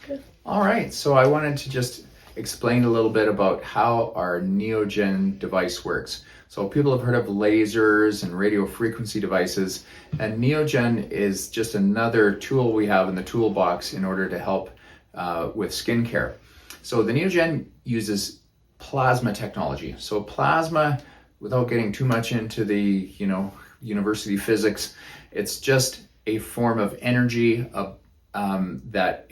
Good. All right, so I wanted to just explain a little bit about how our NeoGen device works. So people have heard of lasers and radio frequency devices, and NeoGen is just another tool we have in the toolbox in order to help with skincare. So the NeoGen uses plasma technology. So plasma, without getting too much into the university physics, it's just a form of energy that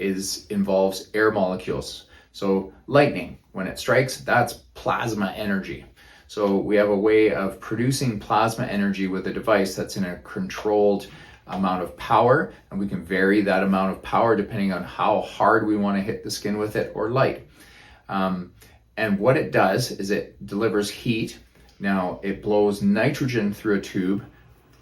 involves air molecules. So lightning, when it strikes, that's plasma energy. So we have a way of producing plasma energy with a device that's in a controlled amount of power, and we can vary that amount of power depending on how hard we want to hit the skin with it or light. And what it does is it delivers heat. Now it blows nitrogen through a tube,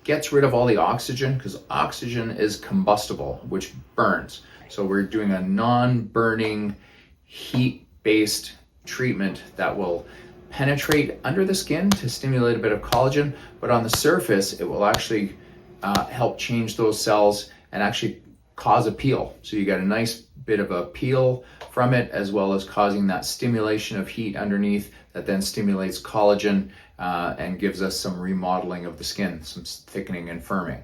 gets rid of all the oxygen, because oxygen is combustible, which burns. So we're doing a non-burning, heat-based treatment that will penetrate under the skin to stimulate a bit of collagen, but on the surface, it will actually help change those cells and actually cause a peel. So you get a nice bit of a peel from it, as well as causing that stimulation of heat underneath that then stimulates collagen and gives us some remodeling of the skin, some thickening and firming.